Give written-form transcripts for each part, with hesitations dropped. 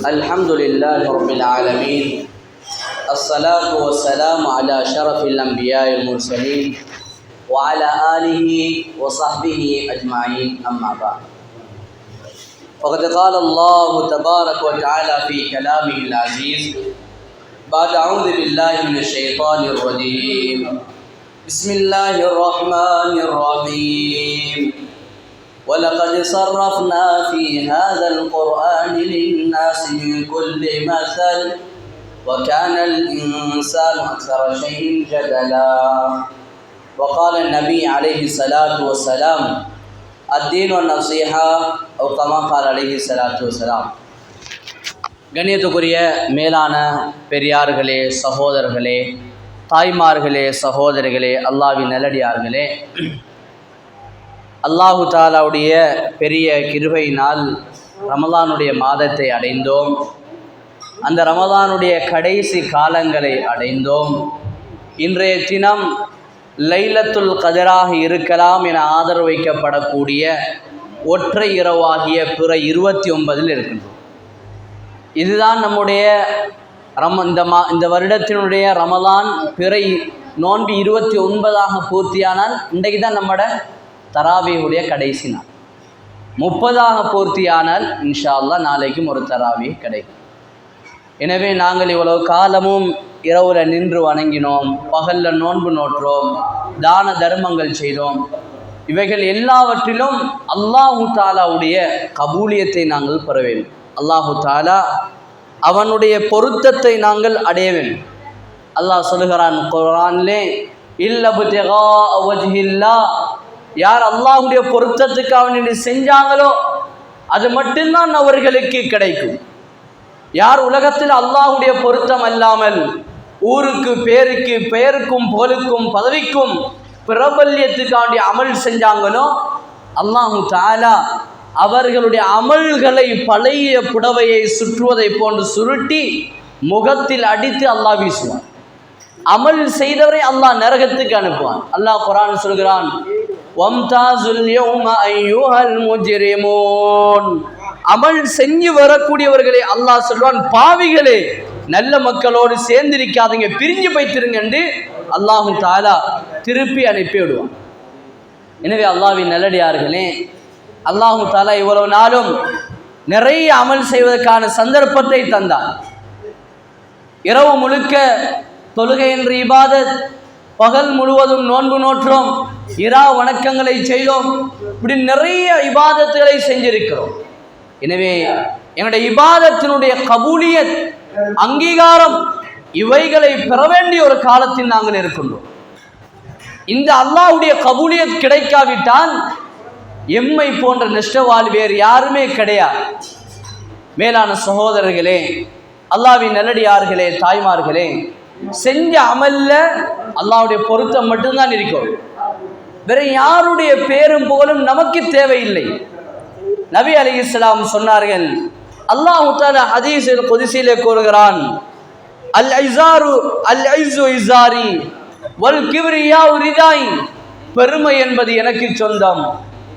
الحمد لله رب العالمين الصلاة والسلام على شرف الأنبياء المرسلين وعلى آله وصحبه أجمعين أما بعد فقد قال الله تبارك وتعالى في كلامه العزيز بعد أعوذ بالله من الشيطان الرجيم بسم الله الرحمن الرحيم وَلَقَدْ صَرَّفْنَا فِي هَذَا الْقُرْآنِ لِلنَّاسِ مِنْ كُلِّ مَثَلٍ وَكَانَ الْإِنسَانُ أَكْثَرَ شَيْءٍ جَدَلًا وقال النبي عليه الصلاة والسلام الدين والنصيحة أو كما قال عليه الصلاة والسلام. கண்ணியத்துக்குரிய மேலான பெரியார்களே, சகோதரர்களே, தாய்மார்களே, சகோதரிகளே, அல்லாஹ்வின் நல்லடியார்களே, அல்லாஹு தாலாவுடைய பெரிய கிருபையினால் ரமலானுடைய மாதத்தை அடைந்தோம். அந்த ரமலானுடைய கடைசி காலங்களை அடைந்தோம். இன்றைய தினம் லைலத்துல் கதராக இருக்கலாம் என ஆதரவு வைக்கப்படக்கூடிய ஒற்றை இரவாகிய பிற 29 இருக்கின்றோம். இதுதான் நம்முடைய இந்த வருடத்தினுடைய ரமலான் பிறை நோன்பு 29 பூர்த்தியானால் இன்றைக்கு தான் நம்மட தராவியுடைய கடைசி நாள். 30 பூர்த்தியானால் இன்ஷா அல்லாஹ் நாளைக்கும் ஒரு தராவி கிடைக்கும். எனவே நாங்கள் இவ்வளவு காலமும் இரவுல நின்று வணங்கினோம், பகலில் நோன்பு நோற்றோம், தான தர்மங்கள் செய்தோம். இவைகள் எல்லாவற்றிலும் அல்லாஹு தாலாவுடைய கபூலியத்தை நாங்கள் பெற வேண்டும். அல்லாஹு தாலா அவனுடைய பொருத்தத்தை நாங்கள் அடைய வேண்டும். அல்லாஹ் சொல்லுகிறான் குர்ஆனிலே, இல்லபுத்திகா வஜ்ஹில்லாஹ், யார் அல்லாஹுடைய பொருத்தத்துக்காக வேண்டி செஞ்சாங்களோ அது மட்டும்தான் அவர்களுக்கு கிடைக்கும். யார் உலகத்தில் அல்லாஹுடைய பொருத்தம் அல்லாமல் ஊருக்கு, பேருக்கு, பெயருக்கும், புகழுக்கும், பதவிக்கும், பிரபல்யத்துக்காண்டி அமல் செஞ்சாங்களோ அல்லாஹு தஆலா அவர்களுடைய அமல்களை பழைய புடவையை சுற்றுவதை போன்று சுருட்டி முகத்தில் அடித்து அல்லாஹ் வீசுவான். அமல் செய்தவரை அல்லாஹ் நரகத்துக்கு அனுப்புவான். அல்லாஹ் குர்ஆன் சொல்கிறான், வம்தாசுல் யௌம அய்யுஹல் முஜ்ரிமூன், அமல் செஞ்சு வரக்கூடியவர்களே அல்லாஹ் சொல்வான், பாவிகளே நல்ல மக்களோடு சேர்ந்திருக்காதீங்க, பிரிஞ்சு போய்த்திருங்க என்று அல்லாஹு தஆலா திருப்பி அனுப்பி விடுவான். எனவே அல்லாஹ்வின் நல்லடியார்களே, அல்லாஹு தஆலா இவ்வளவு நாளும் நிறைய அமல் செய்வதற்கான சந்தர்ப்பத்தை தந்தான். இரவு முழுக்க தொழுகை என்ற இபாதத், பகல் முழுவதும் நோன்பு நோற்றோம், இரா வணக்கங்களை செய்தோம், இப்படி நிறைய இபாதத்துகளை செஞ்சிருக்கிறோம். எனவே எங்களுடைய இபாதத்தினுடைய கபூலியத், அங்கீகாரம், இவைகளை பெற வேண்டிய ஒரு காலத்தில் நாங்கள் இருக்கின்றோம். இந்த அல்லாஹ்வுடைய கபூலியத் கிடைக்காவிட்டால் எம்மை போன்ற நஷ்டவாளி வேறு யாருமே கிடையாது. மேலான சகோதரர்களே, அல்லாஹ்வின் நல்லடியார்களே, தாய்மார்களே, செஞ்ச அமல்ல அல்லாஹ்வுடைய பொருத்தம் மட்டும்தான் இருக்கும். வேற யாருடைய பேரும் புகழும் நமக்கு தேவையில்லை. நபி அலைஹிஸ்ஸலாம் சொன்னார்கள், அல்லாஹ் தஆலா ஹதீஸில் குத்ஸிலே கூறுகிறான், அல் ஐஸாரு அல் ஐஸு இஸாரி வல் கிப்ரியாஉ ரிதாய், பெருமை என்பது எனக்கு சொந்தம்,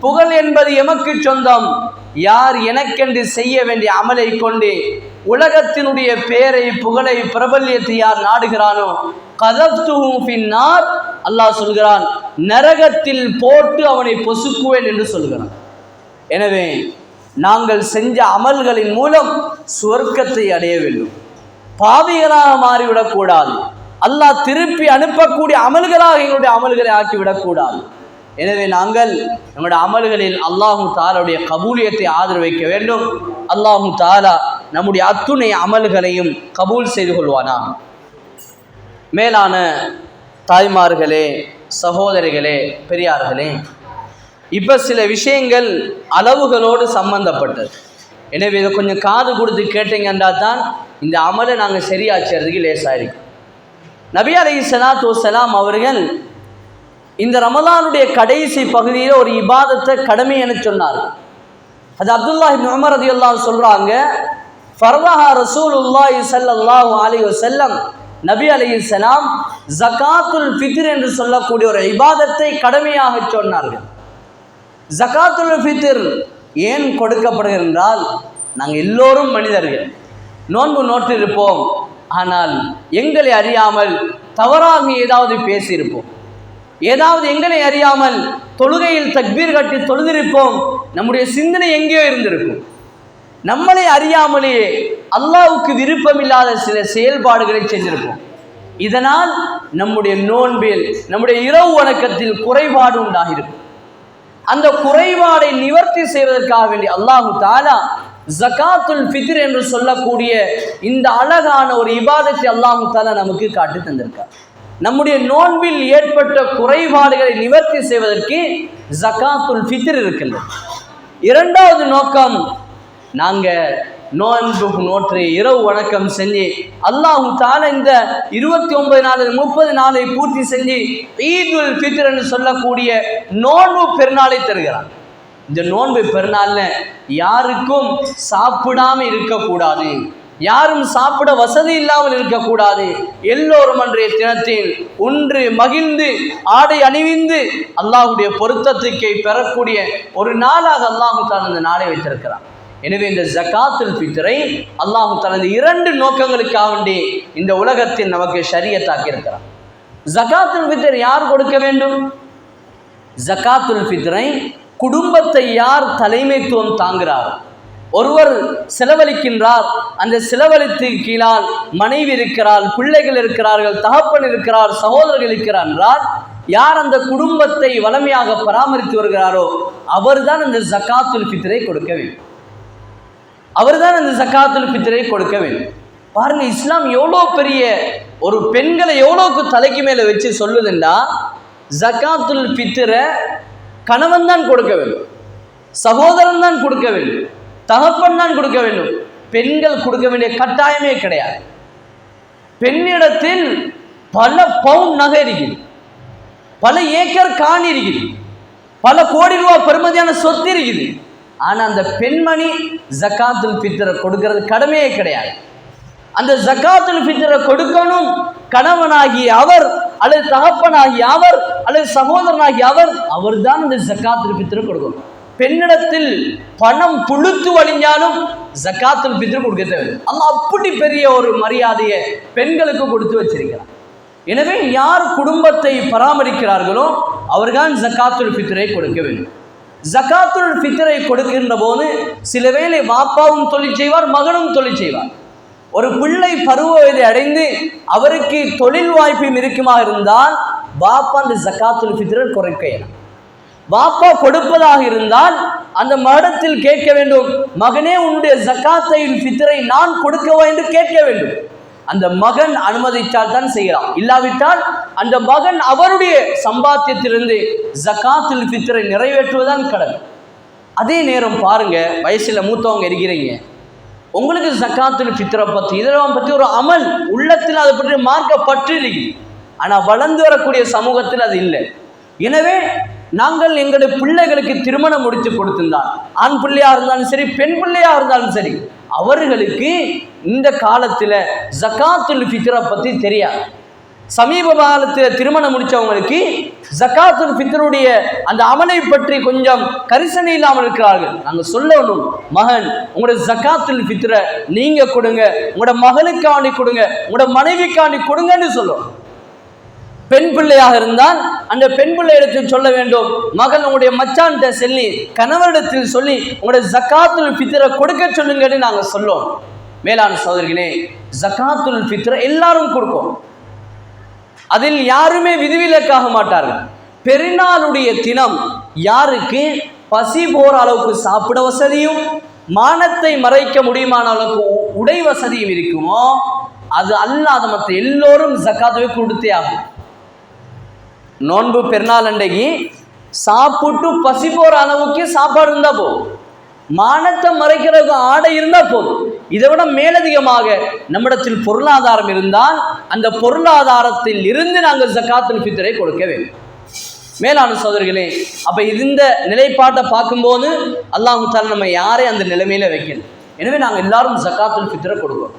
புகழ் என்பது எமக்கு சொந்தம். யார் எனக்கென்று செய்ய வேண்டிய அமலை கொண்டு உலகத்தினுடைய பேரை, புகழை, பிரபல்யத்தை யார் நாடுகிறானோ கதப்துஹு ஃபின்னார், அல்லாஹ் சொல்கிறான், நரகத்தில் போட்டு அவனை பொசுக்குவேன் என்று சொல்கிறான். எனவே நாங்கள் செஞ்ச அமல்களின் மூலம் சுவர்க்கத்தை அடைய வேண்டும். பாவிகளாக மாறிவிடக்கூடாது. அல்லாஹ் திருப்பி அனுப்பக்கூடிய அமல்களாக எங்களுடைய அமல்களை ஆக்கிவிடக்கூடாது. எனவே நாங்கள் நம்முடைய அமல்களில் அல்லாஹு தஆலாவுடைய கபூலியத்தை ஆதரவு வைக்க வேண்டும். அல்லாஹு தஆலா நம்முடைய அத்துணை அமல்களையும் கபூல் செய்து கொள்வானா. மேலான தாய்மார்களே, சகோதரிகளே, பெரியார்களே, இப்போ சில விஷயங்கள் அளவுகளோடு சம்பந்தப்பட்டது. எனவே இதை கொஞ்சம் காது கொடுத்து கேட்டீங்கன்னா தான் இந்த அமலை நாங்கள் சரியாச்சுறதுக்கு லேசாயிருக்கும். நபி அலைஹிஸ்ஸலாத்து வஸ்ஸலாம் அவர்கள் இந்த ரமலானுடைய கடைசி பகுதியில் ஒரு இபாதத்தை கடமை என சொன்னார். அது அப்துல்லாஹ் இப்னு உமர் ரலியல்லாஹு அன்ஹு சொல்றாங்க, ஃபர்லஹா ரசூலுல்லாஹி ஸல்லல்லாஹு அலைஹி வஸல்லம், நபி அலைஹிஸ்ஸலாம் ஜகாத்துல் ஃபித்ர் என்று சொல்லக்கூடிய ஒரு இபாதத்தை கடமையாக சொன்னார்கள். ஜகாத்துல் ஃபித்ர் ஏன் கொடுக்கப்படுகிறது என்றால், நாங்கள் எல்லோரும் மனிதர்கள், நோன்பு நோற்றிருப்போம், ஆனால் எங்களை அறியாமல் தவறாக ஏதாவது பேசியிருப்போம், ஏதாவது எங்களை அறியாமல் தொழுகையில் தக்பீர் கட்டி தொழுதிருப்போம், நம்முடைய சிந்தனை எங்கேயோ இருந்திருக்கும். நம்மளை அறியாமலேயே அல்லாஹ்வுக்கு விருப்பமில்லாத சில செயல்பாடுகளை செஞ்சிருப்போம். இதனால் நம்முடைய நோன்பில், நம்முடைய இரவு வணக்கத்தில் குறைபாடு உண்டாகிருக்கும். அந்த குறைபாடை நிவர்த்தி செய்வதற்காக வேண்டி அல்லாஹு தஆலா ஜகாத்துல் ஃபித்ர் என்று சொல்லக்கூடிய இந்த அழகான ஒரு இபாதத்தை அல்லாஹு தஆலா நமக்கு காட்டி தந்திருக்கார். நம்முடைய நோன்பில் ஏற்பட்ட குறைபாடுகளை நிவர்த்தி செய்வதற்கு ஜகாத்துல் ஃபித்ர் இருக்கின்றது. இரண்டாவது நோக்கம், நாங்கள் நோன்பு நோற்று இரவு வணக்கம் செஞ்சு அல்லாஹு தஆலா இந்த 29 நாள் 30 நாளை பூர்த்தி செஞ்சு ஈதுல் ஃபித்ர் என்று சொல்லக்கூடிய நோன்பு பெருநாளை தருகிறார். இந்த நோன்பு பெருநாள்ல யாருக்கும் சாப்பிடாம இருக்கக்கூடாது, யாரும் சாப்பிட வசதி இல்லாமல் இருக்கக்கூடாது. எல்லோரும் அன்றைய தினத்தில் ஒன்று மகிழ்ந்து ஆடை அணிவிந்து அல்லாஹுடைய பொருத்தத்துக்கை பெறக்கூடிய ஒரு நாளாக அல்லாஹு தஆலா இந்த நாளை வைத்திருக்கிறார். எனவே இந்த ஜகாத்துல் ஃபித்ரை அல்லாஹு தஆலா இந்த இரண்டு நோக்கங்களுக்காக வேண்டி இந்த உலகத்தில் நமக்கு ஷரியத்தாக்கி இருக்கிறார். ஜகாத்துல் ஃபித்ர் யார் கொடுக்க வேண்டும்? ஜகாத்துல் ஃபித்ரை குடும்பத்தை யார் தலைமைத்துவம் தாங்குகிறார்? ஒருவர் செலவழிக்கின்றார், அந்த செலவழித்து கீழால் மனைவி இருக்கிறார், பிள்ளைகள் இருக்கிறார்கள், தகப்பன் இருக்கிறார், சகோதரர்கள் இருக்கிறார் என்றால் யார் அந்த குடும்பத்தை வளமையாக பராமரித்து வருகிறாரோ அவர்தான் அந்த ஜகாத்துல் ஃபித்ரை கொடுக்க வேண்டும். அவர்தான் அந்த ஜகாத்துல் ஃபித்ரை கொடுக்க வேண்டும். பாருங்க, இஸ்லாம் எவ்வளோ பெரிய ஒரு பெண்களை எவ்வளோக்கு தலைக்கு மேலே வச்சு சொல்லுதுண்டா, ஜகாத்துல் ஃபித்ரை கணவன் தான் கொடுக்க வேண்டும், சகோதரன் தான் கொடுக்க வேண்டும், தகப்பன் தான் கொடுக்க வேண்டும். பெண்கள் கொடுக்க வேண்டிய கட்டாயமே கிடையாது. பெண்ணிடத்தில் பல பவுன் நகை இருக்குது, பல ஏக்கர் காணி இருக்குது, பல கோடி ரூபாய் பெறுமதியான சொத்து இருக்குது. ஆனால் அந்த பெண்மணி ஜகாத்துல் ஃபித்ரை கொடுக்கிறது கடமையே கிடையாது. அந்த ஜகாத்துல் ஃபித்ரை கொடுக்கணும் கணவனாகிய அவர் அல்லது தகப்பனாகிய அவர் அல்லது சகோதரனாகிய அவர் தான் இந்த ஜகாத்துல் ஃபித்ரை கொடுக்கணும். பெண்ணிடத்தில் பணம் புழுத்து வழிஞ்சாலும் ஜகாத்துல் ஃபித்ர் கொடுக்க தேவை. அல்லாஹ் அப்படி பெரிய ஒரு மரியாதையை பெண்களுக்கு கொடுத்து வச்சிருக்கிறார். எனவே யார் குடும்பத்தை பராமரிக்கிறார்களோ அவர்தான் ஜகாத்துல் ஃபித்ரை கொடுக்க வேண்டும். ஜகாத்துல் ஃபித்ரை கொடுக்கின்ற போது சில வேளை வாப்பாவும் தொழில் செய்வார், மகனும் தொழில் செய்வார். ஒரு பிள்ளை பருவ வயதை அடைந்து அவருக்கு தொழில் வாய்ப்பும் இருக்குமா இருந்தால் வாப்பா அந்த ஜகாத்துல் ஃபித்ரை குறைக்க இயலும். வாப்பா கொடுப்பதாக இருந்தால் அந்த மகனிடத்தில் கேட்க வேண்டும், மகனே உன்னுடைய ஜகாத்துல் ஃபித்ரை நான் கொடுக்கவா என்று கேட்க வேண்டும். அந்த மகன் அனுமதித்தால் தான் செய்யலாம், இல்லாவிட்டால் அந்த மகன் அவருடைய சம்பாத்தியத்திலிருந்து ஜகாத்துல் ஃபித்ரை நிறைவேற்றுவதுதான் கடமை. அதே நேரம் பாருங்க, வயசில் மூத்தவங்க இருக்கிறீங்க, உங்களுக்கு ஜகாத்துல் ஃபித்ரை பற்றி இதெல்லாம் பற்றி ஒரு அமல் உள்ளத்தில் அதை பற்றி மார்க்க பற்று இருக்குது. ஆனால் வளர்ந்து வரக்கூடிய சமூகத்தில் அது இல்லை. எனவே நாங்கள் எங்களுடைய பிள்ளைகளுக்கு திருமணம் முடித்து கொடுத்திருந்தால், ஆண் பிள்ளையா இருந்தாலும் சரி, பெண் பிள்ளையா இருந்தாலும் சரி, அவர்களுக்கு இந்த காலத்தில் ஜகாத்துல் ஃபித்ரை பற்றி தெரியாது. சமீப காலத்தில் திருமணம் முடித்தவங்களுக்கு ஜகாத்துல் ஃபித்ருடைய அந்த அமலை பற்றி கொஞ்சம் கரிசனை இல்லாமல் இருக்கிறார்கள். நாங்கள் சொல்லணும், மகன் உங்களோட ஜகாத்துல் ஃபித்ரை நீங்கள் கொடுங்க, உங்களோட மகளுக்காண்டி கொடுங்க, உங்களோட மனைவிக்காண்டி கொடுங்கன்னு சொல்லுவோம். பெண் பிள்ளையாக இருந்தால் அந்த பெண் பிள்ளை இடத்தில் சொல்ல வேண்டும், மகள் உங்களுடைய மச்சான்கிட்ட சொல்லி கணவரிடத்தில் சொல்லி உங்களுடைய ஜகாத்துல் ஃபித்ரை கொடுக்க சொல்லுங்கன்னு நாங்கள் சொல்லுவோம். மேலான சகோதரர்களே, ஜகாத்துல் ஃபித்ரை எல்லாரும் கொடுக்கும், அதில் யாருமே விதிவிலக்காக மாட்டார்கள். பெருநாளுடைய தினம் யாருக்கு பசி போற அளவுக்கு சாப்பிட வசதியும் மானத்தை மறைக்க முடியுமான அளவுக்கு உடை வசதியும் இருக்குமோ அது அல்லாத மற்ற எல்லோரும் ஜகாத்துவை கொடுத்தே ஆகும். நோன்பு பெருநாள் அன்றைக்கு சாப்பிட்டு பசி போற அளவுக்கு சாப்பாடு இருந்தா போதும், மானத்தை மறைக்கிறதுக்கு ஆடை இருந்தால் போதும். இதை விட மேலதிகமாக நம்மிடத்தில் பொருளாதாரம் இருந்தால் அந்த பொருளாதாரத்தில் இருந்து நாங்கள் ஜகாத்துல் ஃபித்ரை கொடுக்க வேண்டும். மேலான சகோதரர்களே, அப்போ இந்த நிலைப்பாட்டை பார்க்கும்போது அல்லாஹ் தஆலா நம்ம யாரை அந்த நிலைமையில வைக்கணும். எனவே நாங்கள் எல்லாரும் ஜகாத்துல் ஃபித்ரை கொடுக்கிறோம்.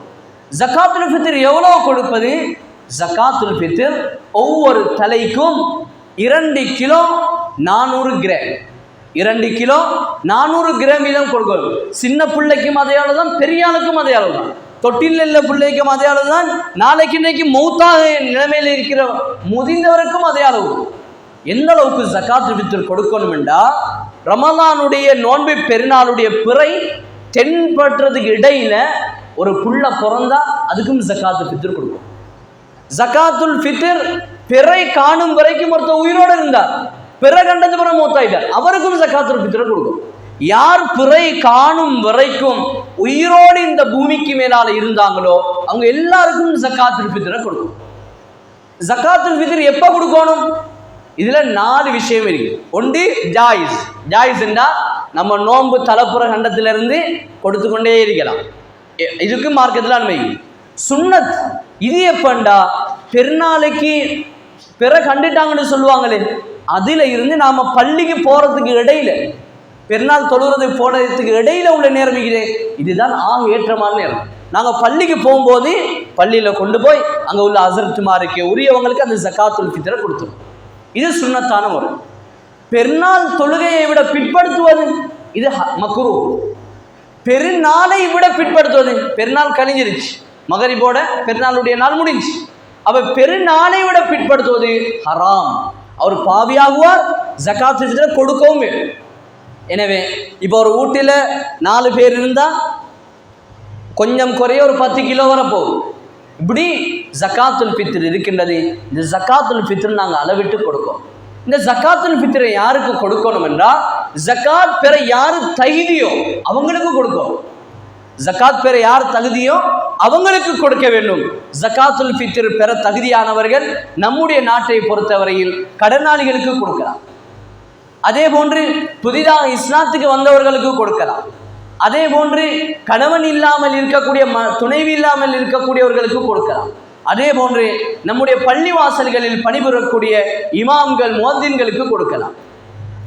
ஜகாத்துல் ஃபித்ர் எவ்வளோ கொடுப்பது? ஜகாத்துல் ஃபித்ர் ஒவ்வொரு தலைக்கும் 2 கிலோ 400 கிராம், 2 கிலோ 400 கிராம் வீதம் கொடுக்கணும். சின்ன பிள்ளைக்கும் அதே அளவு தான், பெரிய ஆளுக்கும் அதே அளவு தான். தொட்டில் பிள்ளைக்கும் அதே அளவு தான், நாளைக்கு இன்னைக்கு மௌத்தாக நிலைமையில் இருக்கிற முதிர்ந்தவருக்கும் அதே அளவு. எந்த அளவுக்கு ஜகாத்துல் ஃபித்ர் கொடுக்கணும் என்றா, ரமலானுடைய நோன்பு பெருநாளுடைய பிறை தென்பற்றதுக்கு இடையில ஒரு புள்ள பிறந்தா அதுக்கும் ஜகாத்துல் ஃபித்ர் கொடுக்கும். ஜகாத்துல் ஃபித்ர் பிறை காணும் வரைக்கும் ஒருத்தர் உயிரோடு இருந்தார், பிறை கண்டது பிறகு மௌத்தாயிட்டார், அவருக்கும் ஜகாத்துல் ஃபித்ர் கொடுக்கும். யார் பிறை காணும் வரைக்கும் உயிரோடு இந்த பூமிக்கு மேலால இருந்தாங்களோ அவங்க எல்லாருக்கும் ஜகாத்துல் ஃபித்ரை கொடுக்கும். ஜகாத்துல் ஃபித்ர் எப்ப கொடுக்கணும்? இதுல 4 விஷயம் இருக்கு. ஒன்று ஜாயிஸ். ஜாயிஸ்ன்னா நம்ம நோன்பு தலப்புற கண்டத்திலிருந்து கொடுத்து கொண்டே இருக்கலாம், இதுக்கு மார்க்கத்தில் அனுமதி. சுன்னத் இது எப்பண்டா, பெருநாளைக்கு பிற கண்டுட்டாங்கன்னு சொல்லுவாங்களே, அதுல இருந்து நாம பள்ளிக்கு போறதுக்கு இடையில, பெருநாள் தொழுகிறதுக்கு போனதுக்கு இடையில உள்ள நேரம் இதுதான் ஏற்றமான நேரம். நாங்கள் பள்ளிக்கு போகும்போது பள்ளியில் கொண்டு போய் அங்கே உள்ள அசரத்துமாருக்கு உரியவங்களுக்கு அந்த ஜகாத்துல் ஃபித்ரை கொடுத்தோம். இது சுன்னத்தான முறை. பெருநாள் தொழுகையை விட பிற்படுத்துவது இது மக்ரூ. பெருநாளை விட பிற்படுத்துவது, பெருநாள் கழிஞ்சிருச்சு, மகரிபோட பெருநாளுடைய நாள் முடிஞ்சு, அவ பெருநாளை விட பிற்படுத்துவது ஹராம். அவர் பாவியாகுவார், ஜகாத்துல் ஃபித்ரை கொடுக்கவும் வேண்டும். எனவே இப்போ ஒரு வீட்டில் 4 பேர் இருந்தால் கொஞ்சம் குறைய ஒரு 10 கிலோ வர போகும். இப்படி ஜகாத்துல் ஃபித்ர் இருக்கின்றது. இந்த ஜகாத்துல் ஃபித்ர் நாங்கள் அளவிட்டு கொடுக்கோம். இந்த ஜகாத்துல் ஃபித்ரை யாருக்கு கொடுக்கணும் என்றால், ஜகாத் பெற யார் தகுதியோ அவங்களுக்கு கொடுக்கும். ஜகாத் பெற யார் தகுதியோ அவங்களுக்கு கொடுக்க வேண்டும். ஜகாத்துல் ஃபித்ர் பெற தகுதியானவர்கள் நம்முடைய நாட்டை பொறுத்தவரையில் கடனாளிகளுக்கு கொடுக்கலாம். அதே போன்று புதிதாக இஸ்லாத்துக்கு வந்தவர்களுக்கு கொடுக்கலாம். அதே போன்று கணவன் இல்லாமல் இருக்கக்கூடிய துணைவி இல்லாமல் இருக்கக்கூடியவர்களுக்கு கொடுக்கலாம். அதே போன்று நம்முடைய பள்ளிவாசல்களில் பணிபுரியக்கூடிய இமாம்கள் முஅத்தின்களுக்கு கொடுக்கலாம்.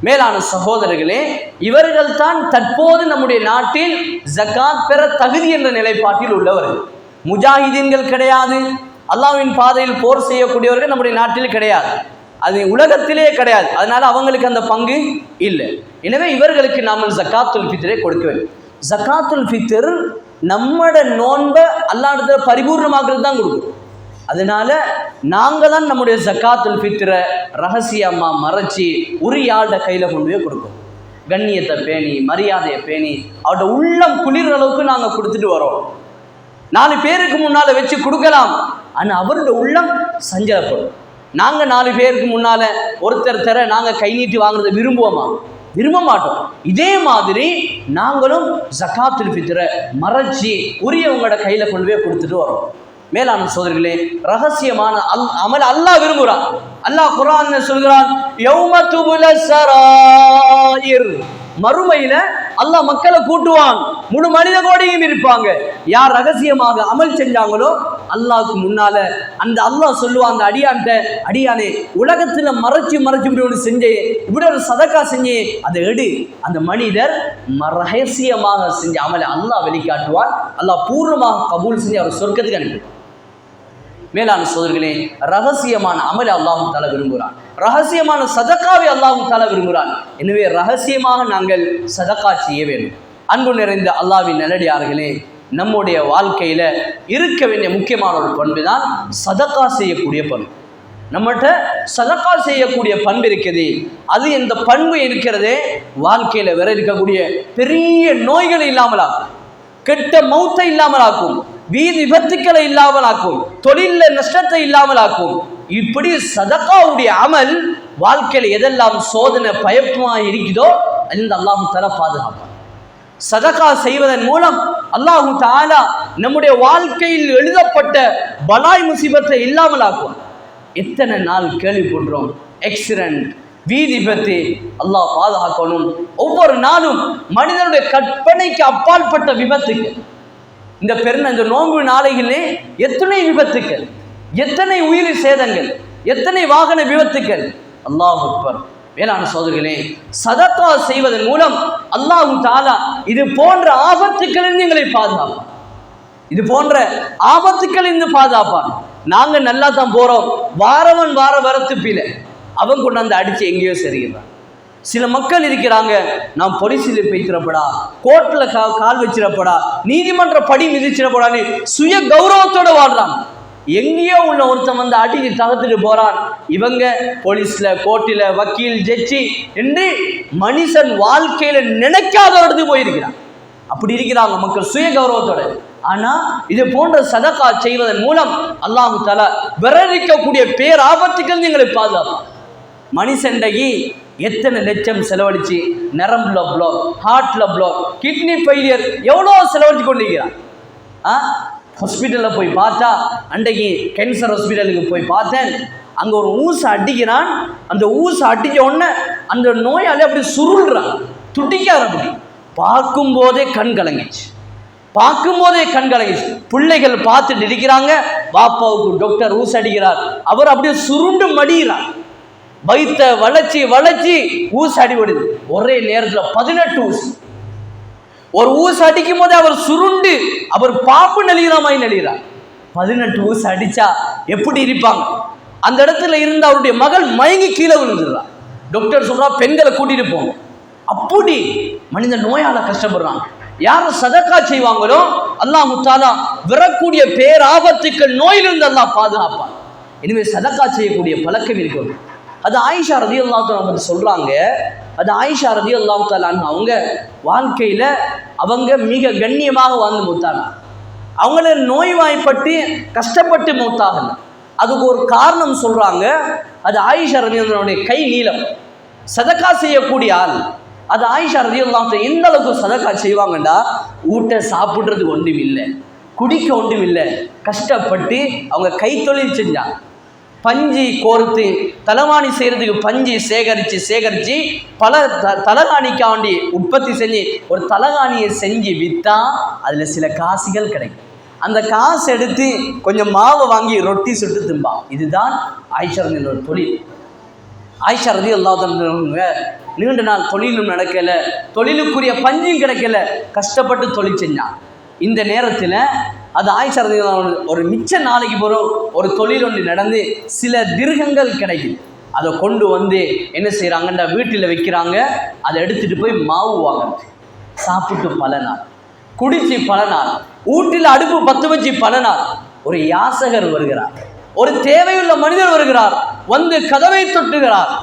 மேலான சகோதரர்களே, இவர்கள் தான் தற்போது நம்முடைய நாட்டில் ஜகாத் பெற தகுதி என்ற நிலைப்பாட்டில் உள்ளவர்கள். முஜாஹிதீன்கள் கிடையாது, அல்லாஹ்வின் பாதையில் போர் செய்யக்கூடியவர்கள் நம்முடைய நாட்டில் கிடையாது, அது உலகத்திலே கிடையாது. அதனால அவங்களுக்கு அந்த பங்கு இல்லை. எனவே இவர்களுக்கு நாம் ஜகாத்துல் ஃபித்ரை கொடுக்க வேண்டும். ஜகாத்துல் ஃபித்ர் நம்மட நோன்பை அல்லாஹ்விடத்துல பரிபூர்ணமாக்குறது தான் கொடுக்கும். அதனால நாங்கள் தான் நம்முடைய ஜகாத்துல் ஃபித்ரை ரகசியமாக மறைச்சி உரிய ஆள்ட கையில் கொண்டு போய் கொடுக்கும். கண்ணியத்தை பேணி, மரியாதையை பேணி, அவரோட உள்ளம் குளிர் அளவுக்கு நாங்கள் கொடுத்துட்டு வரோம். 4 பேருக்கு முன்னால் வச்சு கொடுக்கலாம், ஆனால் அவரோட உள்ளம் சஞ்சலப்படும். நாங்கள் 4 பேருக்கு முன்னால் ஒருத்தர் தர நாங்கள் கை நீட்டி வாங்குறதை விரும்புவோமா? விரும்ப மாட்டோம். இதே மாதிரி நாங்களும் ஜகாத்துல் ஃபித்ரை மறைச்சி உரியவங்களோட கையில் கொண்டு போய் கொடுத்துட்டு வரோம். மேலான சோதரிகளே, ரகசியமான அமல் அல்லாஹ் விரும்புகிறான். அல்லாஹ் குர்ஆன்ல சொல்கிறான், யௌம துபுல ஸராயிர், மறுமையில அல்லாஹ் மக்களை கூட்டுவான், முழு மனித கோடியும் இருப்பாங்க. யார் ரகசியமாக அமல் செஞ்சாங்களோ அல்லாஹ்க்கு முன்னால அந்த அல்லாஹ் சொல்லுவான், அந்த அடியானே உலகத்துல மறைச்சு இப்படி ஒன்று செஞ்சே, இப்படி ஒரு சதக்கா செஞ்சே, அதை எடு. அந்த மனிதர் ரகசியமாக செஞ்ச அமலை அல்லாஹ் வெளிக்காட்டுவான். அல்லாஹ் பூர்ணமாக கபூல் செஞ்சு அவர் சொர்க்கத்துக்கு அனுப்புவான். மேலான சோதர்களே, ரகசியமான அமலை அல்லாஹ் தஆலா விரும்புகிறான், ரகசியமான சதக்காவை அல்லாஹ் தஆலா விரும்புகிறான். எனவே ரகசியமாக நாங்கள் சதக்கா செய்ய வேண்டும். அன்பு நிறைந்த அல்லாஹ்வின் நல்லடியார்களே, நம்முடைய வாழ்க்கையில இருக்க வேண்டிய முக்கியமான ஒரு பண்பு தான் சதக்கா செய்யக்கூடிய பண்பு. நம்மகிட்ட சதக்கா செய்யக்கூடிய பண்பு இருக்குது. அது எந்த பண்பு இருக்கிறதே வாழ்க்கையில வேற இருக்கக்கூடிய பெரிய நோய்களை இல்லாமலாக்கும், கெட்ட மௌத்தை இல்லாமலாக்கும், வீதி விபத்துக்களை இல்லாமலாக்கும், தொழில நஷ்டத்தை இல்லாமலாக்கும். இப்படி சதக்காவுடைய அமல் வாழ்க்கையில் எதெல்லாம் சோதனை பயப்பமாக இருக்குதோ அந்த அல்லாஹ் தஆலா பாதுகாப்பான். சதகா செய்வதன் மூலம் அல்லாஹ் தஆலா நம்முடைய வாழ்க்கையில் எழுதப்பட்ட பலாய் முசீபத்தை இல்லாமலாக்குவான். எத்தனை நாள் கேள்விப்படுறோம் ஆக்சிடென்ட், வீதி விபத்து, அல்லாஹ் பாதுகாக்கணும். ஒவ்வொரு நாளும் மனிதனுடைய கற்பனைக்கு அப்பாற்பட்ட விபத்துக்கள். இந்த நோன்பு நாளைகளே எத்தனை விபத்துக்கள், எத்தனை உயிர் சேதங்கள், எத்தனை வாகன விபத்துக்கள். அல்லாஹ் அக்பர். வேளாண் சோதர்களே, சதக்கா செய்வதன் மூலம் அல்லாஹ் தஆலா இது போன்ற ஆபத்துக்களிலிருந்து எங்களை பாதுகாப்பான். இது போன்ற ஆபத்துக்களிலிருந்து பாதுகாப்பான். நாங்க நல்லா தான் போறோம், வார வரத்து பில அவன் கொண்டாந்து அடிச்சு எங்கேயோ சரிகிறான். சில மக்கள் இருக்கிறாங்க, நான் பொலிசில பேய்த்திரப்படா, கோர்ட்ல கால் வச்சிடப்படா, நீதிமன்ற படி மிதிச்சிடப்படான்னு சுய கௌரவத்தோட வாழ்றாங்க. எங்கேயோ உள்ள ஒருத்தன் வந்து அடிச்சு தகத்துட்டு போறான். இவங்க போலீஸ்ல, கோர்ட்டில், வக்கீல், ஜட்ஜி என்று மனுஷன் வாழ்க்கையில நினைக்காத இடத்துக்கு போயிருக்கிறான். அப்படி இருக்கிறாங்க மக்கள் சுய கௌரவத்தோட. ஆனா இது போன்ற சதகா செய்வதன் மூலம் அல்லாஹ் தஆலா விரரிக்கக்கூடிய பேராபத்துக்கள் எங்களை பாதுகாப்பான். மனுஷன்டைக்கு எத்தனை லட்சம் செலவழிச்சு நரம்புல பிளாக், ஹார்ட்ல பிளாக், கிட்னி ஃபெயிலியர் எவ்வளோ செலவழிச்சு கொண்டிருக்கிறான். ஹாஸ்பிட்டலில் போய் பார்த்தா, அன்றைக்கு கேன்சர் ஹாஸ்பிட்டலுக்கு போய் பார்த்தேன். அங்கே ஒரு ஊசை அடிக்கிறான். அந்த ஊசை அடிக்க உடனே அந்த நோயாளி அப்படி சுருள்றான், துடிக்கார். அப்படி பார்க்கும்போதே கண் கலங்கிச்சு, பார்க்கும்போதே கண் கலங்கிச்சு. பிள்ளைகள் பார்த்துட்டு இருக்கிறாங்க, பாப்பாவுக்கு டாக்டர் ஊசை அடிக்கிறார், அவர் அப்படியே சுருண்டு மடிகிறார். வயிற்ற வளைச்சி வளைச்சி ஊசு அடிபடுது. ஒரே நேரத்தில் 18 ஊசு. ஒரு ஊசு அடிக்கும் போது அவர் சுருண்டு, அவர் பாப்பு நெளிகிறாமாய் நெளிகிறார். 18 ஊசு அடிச்சா எப்படி இருப்பாங்க? அந்த இடத்துல இருந்து அவருடைய மகள் மயங்கி கீழே விழுந்துடுறார். டாக்டர் சொல்றா, பெண்களை கூட்டிட்டு போங்க. அப்படி மனித நோயால கஷ்டப்படுறாங்க. யாரும் சதக்கா செய்வாங்களோ அல்லாஹ் தஆலா வரக்கூடிய பேராபத்துக்கள் நோயிலிருந்து அல்லாஹ் பாதுகாப்பான். எனவே சதக்கா செய்யக்கூடிய பழக்கம் இருக்கும். அது ஆயிஷா ரலியல்லாஹு தஆலா சொல்றாங்க. அது ஆயிஷா ரலியல்லாஹு தஆலா அவங்க வாழ்க்கையில அவங்க மிக கண்ணியமாக வாழ்ந்து மூத்தாங்க. அவங்கள நோய்வாய்ப்பட்டு கஷ்டப்பட்டு மூத்தாகல. அதுக்கு ஒரு காரணம் சொல்றாங்க. அது ஆயிஷா ரலியல்லாஹு கை நீளம், சதக்கா செய்யக்கூடிய ஆள். அது ஆயிஷா ரலியல்லாஹு எந்த அளவுக்கு சதக்கா செய்வாங்கண்டா, ஊட்ட சாப்பிட்றதுக்கு ஒன்றும் இல்லை, குடிக்க ஒன்றும் இல்லை, கஷ்டப்பட்டு அவங்க கைத்தொழில் செஞ்சாங்க. பஞ்சு கோர்த்து தலகாணி செய்கிறதுக்கு பஞ்சு சேகரித்து பல தலகாணிக்காண்டி உற்பத்தி செஞ்சு ஒரு தலகாணியை செஞ்சு விற்றா அதில் சில காசுகள் கிடைக்கும். அந்த காசு எடுத்து கொஞ்சம் மாவை வாங்கி ரொட்டி சுட்டு திம்பா. இதுதான் ஆயிஷா ரலியல்லாஹு தொழில். ஆயிஷா ரலியல்லாஹு அன்ஹா நீண்ட நாள் தொழிலும் நடக்கலை, தொழிலுக்குரிய பஞ்சும் கிடைக்கல, கஷ்டப்பட்டு தொழில் செஞ்சான். இந்த நேரத்தில் அது ஆயிஷா ரலியல்லாஹு ஒரு மிச்ச நாளைக்கு போகிறோம் ஒரு தொழில் ஒன்று நடந்து சில திர்ஹங்கள் கிடைக்குது. அதை கொண்டு வந்து என்ன செய்கிறாங்கன்னா வீட்டில் வைக்கிறாங்க. அதை எடுத்துகிட்டு போய் மாவு வாங்குறது, சாப்பிட்டு பல நாள், குடிச்சு பல நாள், வீட்டில் அடுப்பு பற்ற வச்சு பல நாள். ஒரு யாசகர் வருகிறார், ஒரு தேவையுள்ள மனிதர் வருகிறார், வந்து கதவை தட்டுகிறார்.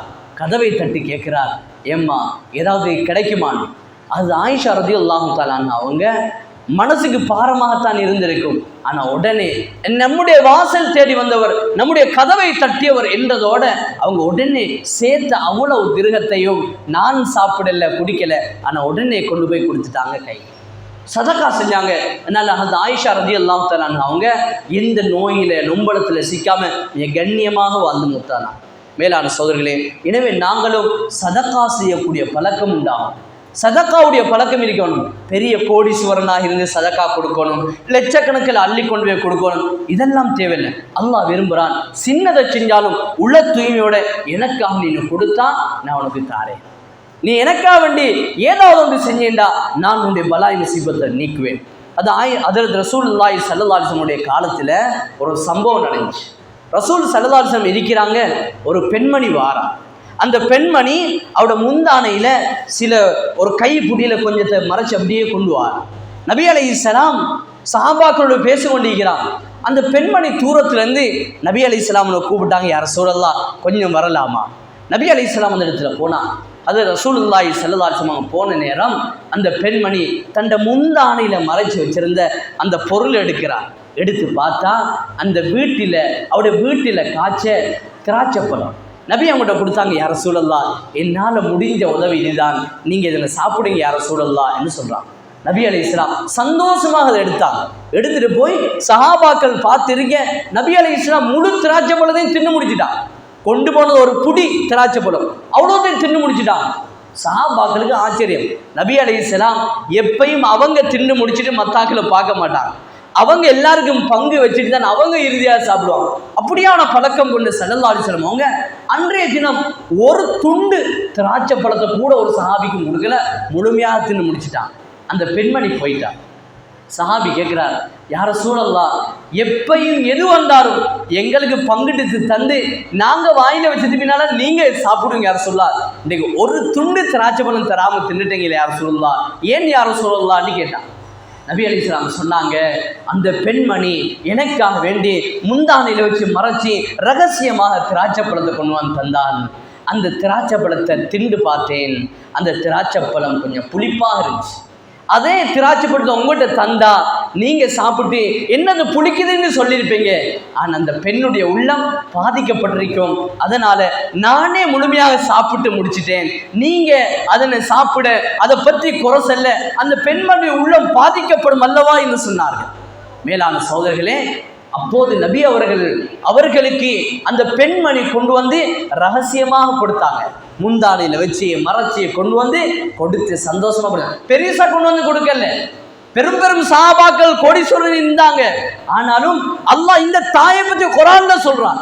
கதவை தட்டி கேட்கிறார், ஏம்மா ஏதாவது கிடைக்குமான்னு. அது ஆயிஷா ரலியல்லாஹு தஆலா அவங்க மனசுக்கு பாரமாகத்தான் இருந்திருக்கும். ஆனால் உடனே நம்முடைய வாசல் தேடி வந்தவர், நம்முடைய கதவை தட்டியவர் என்றதோட அவங்க உடனே சேர்த்த அவ்வளவு திர்ஹத்தையும் நான் சாப்பிடல, குடிக்கல, ஆனால் உடனே கொண்டு போய் கொடுத்துட்டாங்க. கை சதக்கா செஞ்சாங்க. அதனால அந்த ஆயிஷா ரலியல்லாஹு தஆலா அவங்க எந்த நோயில நொம்பலத்தில் சிக்காம கண்ணியமாக வாழ்ந்து மூத்தானா. மேலான சகோதரர்களே, எனவே நாங்களும் சதக்கா செய்யக்கூடிய பழக்கம் உண்டாகும். சதக்காவுடைய பழக்கம் இருக்கணும். பெரிய கோடீஸ்வரனாக இருந்து சதக்கா கொடுக்கணும், லட்சக்கணக்கில் அள்ளி கொண்டு போய் கொடுக்கணும், இதெல்லாம் தேவையில்லை. அல்லாஹ் விரும்புகிறான், சின்னதை செஞ்சாலும் உள்ள தூய்மையோட எனக்காக நீ கொடுத்தா நான் உனக்கு தாரேன். நீ எனக்காக வேண்டி ஏதாவது ஒன்று செஞ்சேன்டா நான் உன்னுடைய பலாய் முசீபத்தை நீக்குவேன். அது ஹஜ்ரத் ரசூலுல்லாஹி ஸல்லல்லாஹு அலைஹி வஸல்லம் காலத்தில் ஒரு சம்பவம் நடந்துச்சு. ரசூல் ஸல்லல்லாஹு அலைஹி வஸல்லம் இருக்கிறாங்க. ஒரு பெண்மணி வாரா. அந்த பெண்மணி அவரோட முந்தானையில் சில ஒரு கை புடியில் கொஞ்சத்தை மறைச்சு அப்படியே கொண்டு வார். நபி அலைஹிஸ்ஸலாம் சஹாபாக்களோடு பேசி கொண்டிருக்கிறான். அந்த பெண்மணி தூரத்துலேருந்து நபி அலைஹிஸ்ஸலாம்னு கூப்பிட்டாங்க, யார் ரசூலல்லாஹ் கொஞ்சம் வரலாமா? நபி அலைஹிஸ்ஸலாம் அந்த இடத்துல போனான். அது ரசூலுல்லாஹி ஸல்லல்லாஹு அலைஹி வஸல்லம் போன நேரம் அந்த பெண்மணி தன்ட முந்தானையில் மறைச்சி வச்சிருந்த அந்த பொருள் எடுக்கிறார். எடுத்து பார்த்தா அந்த வீட்டில் அவருடைய வீட்டில் காய்ச்ச திராட்சை பழம். நபி அவங்கள்ட்ட கொடுத்தாங்க, யார் ரசூலல்லாஹ் என்னால் முடிஞ்ச உதவி இதுதான், நீங்கள் இதில் சாப்பிடுங்க யார் ரசூலல்லாஹ் என்று சொல்கிறாங்க. நபி அலைஹிஸ்ஸலாம் சந்தோஷமாக அதை எடுத்தாங்க. எடுத்துகிட்டு போய் சஹாபாக்கள் பார்த்துருக்க. நபி அலைஹிஸ்ஸலாம் முழு திராட்சை பழத்தையும் தின்னு முடிச்சுட்டான். கொண்டு போனது ஒரு புடி திராட்சை பழம், அவ்வளோத்தையும் தின்னு முடிச்சுட்டான். சஹாபாக்களுக்கு ஆச்சரியம். நபி அலைஹிஸ்ஸலாம் எப்பயும் அவங்க தின்னு முடிச்சுட்டு மத்தாக்களை பார்க்க மாட்டாங்க. அவங்க எல்லாருக்கும் பங்கு வச்சுட்டு தான் அவங்க இறுதியாக சாப்பிடுவாங்க. அப்படியான பழக்கம் கொண்டு ஸல்லல்லாஹு அலைஹி வஸல்லம் அவங்க அன்றைய தினம் ஒரு துண்டு திராட்சை பழத்தை கூட ஒரு சஹாபிக்கு கொடுக்கல, முழுமையாக தின்னு முடிச்சுட்டான். அந்த பெண்மணி போயிட்டான். சஹாபி கேட்கிறார், யார சூழல்லா, எப்பையும் எது வந்தாலும் எங்களுக்கு பங்கிட்டு தந்து நாங்க வாயில வச்சது பின்னால நீங்க சாப்பிடுங்க யார சொல்லா. இன்னைக்கு ஒரு துண்டு திராட்சை பழம் தராம தின்னுட்டீங்களே யார சொல்லலா, ஏன் யார சொல்லலான்னு கேட்டான். நபி அலைஹிஸ்ஸலாம் சொன்னாங்க, அந்த பெண்மணி எனக்காக வேண்டி முந்தானையில வச்சு மறைச்சி ரகசியமாக திராட்சை பழத்தை கொண்டு வந்து தந்தான். அந்த திராட்சை பழத்தை திண்டு பார்த்தேன். அந்த திராட்சை பழம் கொஞ்சம் புளிப்பாக இருந்துச்சு. அதே திராட்சை பழத்தை உங்கள்கிட்ட தந்தா நீங்க சாப்பிட்டு என்னது புளிக்குதுன்னு சொல்லியிருப்பீங்க. ஆனால் அந்த பெண்ணுடைய உள்ளம் பாதிக்கப்பட்டிருக்கும். அதனால நானே முழுமையாக சாப்பிட்டு முடிச்சிட்டேன். நீங்க அதனை சாப்பிட அதை பற்றி குறை சொல்ல அந்த பெண்மணிய உள்ளம் பாதிக்கப்படும் அல்லவா என்று சொன்னார்கள். மேலான சகோதரர்களே, அப்போது நபி அவர்களுக்கு அந்த பெண்மணி கொண்டு வந்து ரகசியமாக கொடுத்தாங்க. முந்தானையில் வச்சு மறைச்சி கொண்டு வந்து கொடுத்து சந்தோஷமா கொடுத்தாங்க. பெருசா கொண்டு வந்து கொடுக்கல. பெரும் பெரும் சஹாபாக்கள் கோடீஸ்வரன் இருந்தாங்க. ஆனாலும் அல்லாஹ் இந்த தாயை பற்றி குர்ஆன்ல சொல்றான்.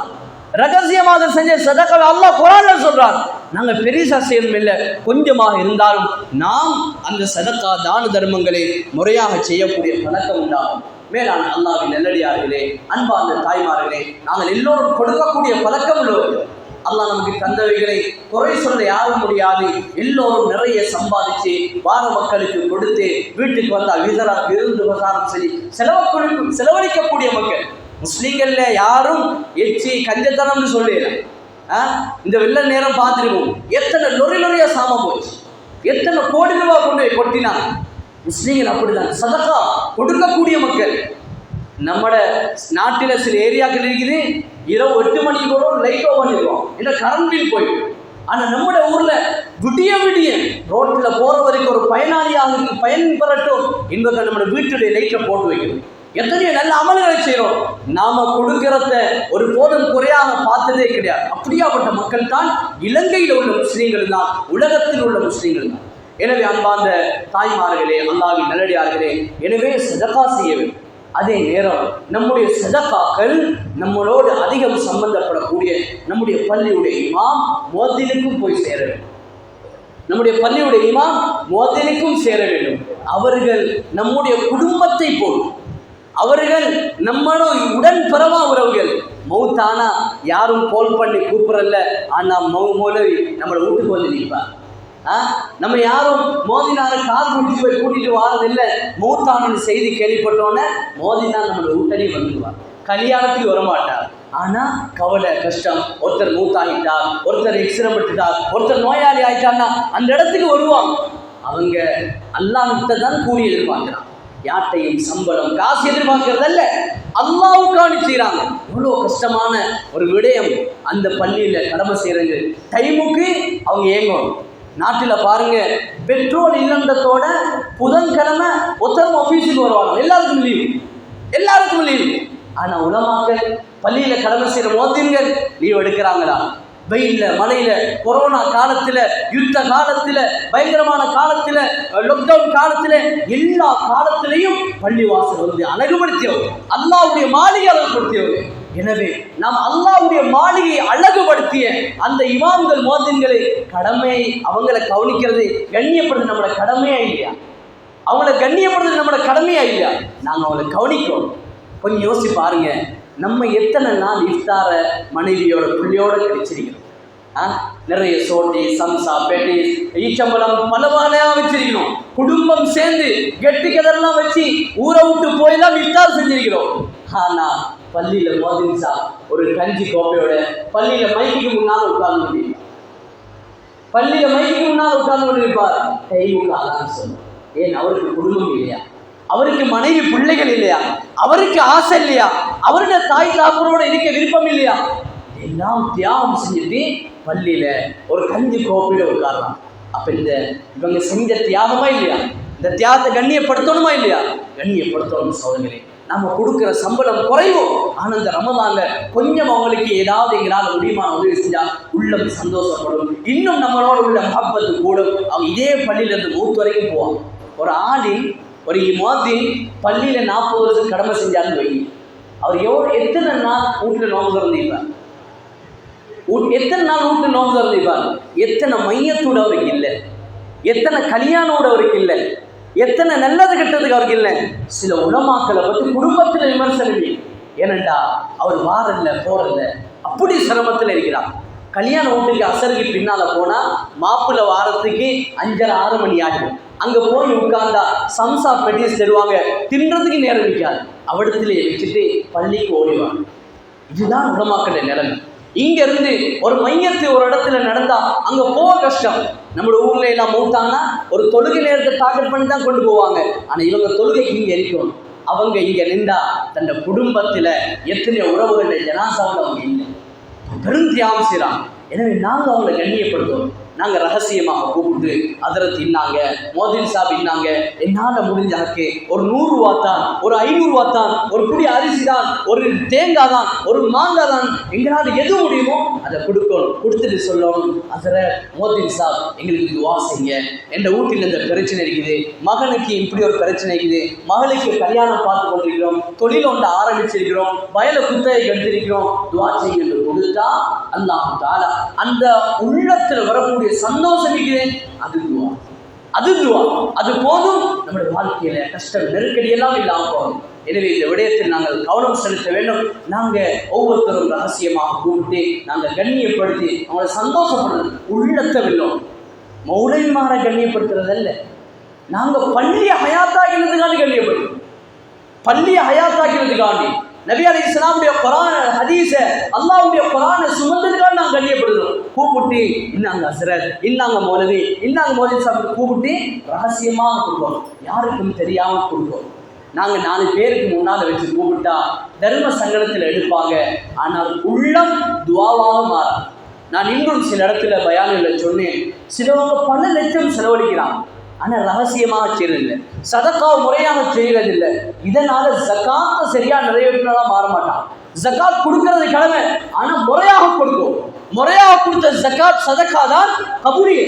ரகசியமாக செஞ்ச சதகாவை அல்லாஹ் குர்ஆன்ல சொல்றான். நாங்கள் பெருசா செய்யணும் இல்லை, கொஞ்சமாக இருந்தாலும் நாம் அந்த சதகா தான தர்மங்களை முறையாக செய்யக்கூடிய பழக்கம் உண்டாகும். மேலான அல்லாஹ்வின் நல்லடியார்களே, அன்பார்ந்த தாய்மார்களே, நாங்கள் எல்லோரும் கொடுக்கக்கூடிய பழக்கம் உள்ளவர்கள். அல்லாஹ் நமக்கு தந்தவைகளை குறை சொல்ல யாரும் முடியாது. எல்லோரும் நிறைய சம்பாதிச்சு வார மக்களுக்கு கொடுத்து வீட்டுக்கு வந்தால் விருந்து உபசாரம் சரி செலவழிக்கக்கூடிய மக்கள். முஸ்லீம்கள்ல யாரும் எச்சி கஞ்சத்தனம்னு சொல்லலாம். இந்த வெள்ள நேரம் பார்த்துருக்கோம், எத்தனை லொரியா சாமம் போச்சு, எத்தனை கோடி ரூபாய் கொண்டு போய் கொட்டினாங்க. முஸ்லீம்கள் அப்படிதான் சதகா கொடுக்கக்கூடிய மக்கள். நம்மட நாட்டில் சில ஏரியாக்கள் இருக்குது, இரவு 8 மணிக்கு கூட லைட் ஆஃப் பண்ணிடுவோம், இல்லை கரண்ட் பில் போயிடும். ஆனால் நம்மட ஊரில் விடிய ரோட்டில் போகிற வரைக்கும் ஒரு பயனாளியாக பயன் பெறட்டும் என்பதை நம்மளோட வீட்டுடைய லைட்டில் போட்டு வைக்கணும். எத்தனையோ நல்ல அமல்களை செய்கிறோம். நாம் கொடுக்கிறத ஒரு போதும் குறையாக பார்த்ததே கிடையாது. அப்படியாப்பட்ட மக்கள் தான் இலங்கையில் உள்ள முஸ்லீம்கள் தான், உலகத்தில் உள்ள முஸ்லீம்கள் தான். எனவே அன்பார்ந்த தாய்மார்களே, அல்லாஹ்வின் நல்லடியார்களே, எனவே சதகா செய்ய வேண்டும். அதே நேரம் நம்முடைய சதகாக்கள் நம்மளோடு அதிகம் சம்பந்தப்படக்கூடிய நம்முடைய பள்ளியுடைய இமாம் முஅத்தினுக்கும் போய் சேர வேண்டும். நம்முடைய பள்ளியுடைய இமாம் முஅத்தினுக்கும் சேர வேண்டும். அவர்கள் நம்முடைய குடும்பத்தை போல், அவர்கள் நம்மளோட உடன் பிறவா உறவுகள். மௌத்தானா யாரும் கோல் பண்ணி கூப்பிடல, ஆனால் மௌலவி நம்மளை வீட்டுக்கு வந்து நிற்பார். நம்ம யாரும் மோதினாரை கார் முடிச்சு போய் கூட்டிட்டு வாரதில்லை. மௌத்தான செய்தி கேள்விப்பட்டோன்னே மோதினார் நம்மளை வீட்டடி வந்துடுவார். கல்யாணத்துக்கு வரமாட்டார். ஆனால் கவலை கஷ்டம், ஒருத்தர் மூத்தாகிட்டார், ஒருத்தர் எக்ஸிரம் விட்டுட்டார், ஒருத்தர் நோயாளி ஆகிட்டார்னா அந்த இடத்துக்கு வருவாங்க. அவங்க அல்லாஹ்கிட்ட தான் கூலி எதிர்பார்க்கிறான். யார்ட்டையும் சம்பளம் காசு எதிர்பார்க்கறதல்ல, அல்லாஹ்வுக்காக செய்கிறாங்க. எவ்வளோ கஷ்டமான ஒரு விடயம். அந்த பள்ளியில் கடமை செய்கிறாங்க. டைமுக்கு அவங்க ஏங்கணும். நாட்டில் பாருங்க, பெட்ரோல் இல்லந்தத்தோட புதன்கிழமை ஒருத்தரும் ஆஃபீஸுக்கு வருவாங்க. எல்லாருக்கும் லீவு. ஆனால் உலமாக்கள் பள்ளியில் கடமை செய்கிற முஅத்தின்கள் லீவ் எடுக்கிறாங்களா? வெயிலில் மழையில், கொரோனா காலத்தில், யுத்த காலத்தில், பயங்கரமான காலத்தில், லாக்டவுன் காலத்தில், எல்லா காலத்திலையும் பள்ளி வாசல் வந்து அழகுபடுத்தியவர், அல்லாஹ்வுடைய மாளிகை அழகுபடுத்தியவர். எனவே நாம் அல்லாஹ்வுடைய மாளிகையை அழகுபடுத்திய அந்த இமாம்கள் முஅத்தின்களை கடமை அவங்களை கவனிக்கிறது கண்ணியப்படுறது நம்மளோட கடமையா இல்லையா? அவங்கள கண்ணியப்படுறது நம்மளோட கடமையா இல்லையா? நாங்கள் அவங்களை கவனிக்கிறோம். கொஞ்சம் யோசிச்சு பாருங்க, நம்ம எத்தனை நாள் இஃப்தார மனைவியோட பிள்ளையோட கிடைச்சிருக்கிறோம். நிறைய சோட்டி, சம்சா, பெட்டிஸ், ஈச்சம்பழம் பல வகையாக வச்சிருக்கிறோம். குடும்பம் சேர்ந்து கெட்டுக்கெதெல்லாம் வச்சு ஊரை விட்டு போயெல்லாம் இஃப்தார் செஞ்சிருக்கிறோம். ஆனால் பள்ளியில் மோதின்சா ஒரு கஞ்சி கோப்பையோட பள்ளியில் மைக்கு முன்னால் உட்கார்ந்து கொண்டிருப்பார். டைமுக்கு சொல்லும். ஏன் அவருக்கு குடும்பம் இல்லையா? அவருக்கு மனைவி பிள்ளைகள் இல்லையா? அவருக்கு ஆசை இல்லையா? அவருடைய தாய் தாப்பரோட இருக்க விருப்பம் இல்லையா? எல்லாம் தியாகம் செஞ்சுட்டு பள்ளியில ஒரு கஞ்சி கோப்பையில உட்காரலாம். அப்ப இவங்க செஞ்ச தியாகமா இல்லையா? இந்த தியாகத்தை கண்ணியப்படுத்தணுமா இல்லையா? கண்ணியப்படுத்தணும் சோதனைகளே. நம்ம கொடுக்குற சம்பளம் குறைவும், ஆனால் இந்த ரமலான்ல கொஞ்சம் அவங்களுக்கு ஏதாவது எங்களால் முடியுமான உதவி செஞ்சால் உள்ளம் சந்தோஷப்படும். இன்னும் நம்மளோட உள்ள மஹப்பத்து கூடும். அவங்க இதே பள்ளியிலேருந்து மூத்து வரைக்கும் போவாங்க. ஒரு ஆளின் ஒரு முஅத்தின் பள்ளியில் 40 வருஷம் கடமை செஞ்சாருன்னு வை, அவர் எத்தனை நாள் வீட்டில் நோம்பு திறந்திருப்பார்? எத்தனை நாள் வீட்டில் நோம்பு திறந்திருப்பார்? எத்தனை மையத்தோடு அவருக்கு இல்லை, எத்தனை கல்யாணோடு அவருக்கு இல்லை. எத்தனை நல்லது கெட்டதுக்கு அவருக்கு இல்லை. சில உலமாக்களை பற்றி குடும்பத்தில் விமர்சனம். ஏனண்டா அவர் வாரல்ல போறல்ல, அப்படி சிரமத்தில் இருக்கிறார். கல்யாண வீட்டுக்கு அசருக்கு பின்னால போனா மாப்பிள்ளை வாரத்துக்கு 5:30-6 மணி ஆகிடும். அங்க போய் உட்கார்ந்தா சம்சா பெட்டி தருவாங்க, தின்றதுக்கு நேரம் நிற்காது. அவடத்திலே வச்சுட்டு பள்ளிக்கு ஓடிவாங்க. இதுதான் உலமாக்கள நிலைமை. இங்க இருந்து ஒரு மையத்து ஒரு இடத்துல நடந்தா அங்க போக கஷ்டம். நம்ம ஊர்ல எல்லாம் மூட்டாங்கன்னா ஒரு தொழுகை நேரத்தை டார்கெட் பண்ணி தான் கொண்டு போவாங்க. ஆனா இவங்க தொழுகைக்கு இங்க இருக்கணும். அவங்க இங்க நின்றா தன் குடும்பத்துல எத்தனை உறவுகளை ஜனாசாவில் அவங்க இல்லை, பெரும் தியாகம் செய்யறாங்க. எனவே நாங்கள் அவங்களை கண்ணியப்படுத்துவோம். நாங்கள் ரகசியமாக கூப்பிட்டு அதரத்து இன்னாங்க, மோதின் சாப் இன்னாங்க, என்னால் முடிஞ்சாக்கு ஒரு 100 ரூபா தான், ஒரு 500 ரூபா தான், ஒரு புடி அரிசி தான், ஒரு தேங்காய் தான், ஒரு மாங்காய் தான், எங்களால் எது முடியுமோ அதை கொடுக்கணும். கொடுத்துட்டு சொல்லணும், அதில் மோதின் சாப் எங்களுக்கு துவா செய்யுங்க, என் வீட்டில் இந்த பிரச்சனை இருக்குது, மகனுக்கு இப்படி ஒரு பிரச்சனை இருக்குது, மகளுக்கு கல்யாணம் பார்த்து கொண்டிருக்கிறோம், தொழில் ஒன்று ஆரம்பிச்சிருக்கிறோம், வயலை குத்தகைக்கு எடுத்திருக்கிறோம், துவா செய்யுங்க என்று கொடுத்தா அல்லாஹ் தஆலா அந்த உள்ளத்தில் வரக்கூடிய சந்தோஷம் இருக்கிறேன், அது துவா, அது துவா, அது போதும். நம்முடைய வாழ்க்கையில கஷ்டம் நெருக்கடி எல்லாம் இல்லாமல் போகும். எனவே இந்த விடயத்தில் நாங்கள் கவனம் செலுத்த வேண்டும். நாங்கள் ஒவ்வொருத்தரும் ரகசியமாக கூப்பிட்டு நாங்கள் கண்ணியப்படுத்தி அவங்களை சந்தோஷப்படுறது உள்ளத்தை வெல்லும். மௌலவிமார கண்ணியப்படுத்துறதல்ல, நாங்கள் பள்ளியை ஹயாத்தாக்கிறதுக்காண்டி கண்ணியப்படுத்தும். பள்ளியை ஹயாத்தாக்கிறதுக்காண்டி நபி அலைஹிஸ்ஸலாமுடைய குர்ஆன் ஹதீஸை அல்லாஹ்வுடைய குர்ஆனை சுமந்ததுக்காக நாங்கள் கண்ணியப்படுத்துறோம். கூப்பிட்டு இன்னாங்க ஹஸ்ரத், இன்னாங்க மௌலவி, இன்னாங்க மௌலவி சாப்பிட்டு கூப்பிட்டு ரகசியமாக கொடுப்போம், யாருக்கும் தெரியாமல் கொடுப்போம். நாங்கள் 4 பேருக்கு முன்னால் வச்சு கூப்பிட்டா தர்ம சங்கடத்தில் எடுப்பாங்க, ஆனால் உள்ளம் துவாவாக மாறும். நான் இன்னும் சில இடத்துல பயானில் சொன்னேன், சிலவங்க பல லட்சம் செலவழிக்கிறாங்க, ஆனால் ரகசியமாக செய்யறதில்லை, சதக்காவை முறையாக செய்யறதில்லை. இதனால ஜக்காத்தை சரியா நிறைவேற்றினாலும் மாற மாட்டான். ஜக்காத் கொடுக்கறது கடமை, ஆனால் முறையாக கொடுக்கும். முறையாக கொடுத்த ஜக்காத் சதக்கா தான் கபூலியே.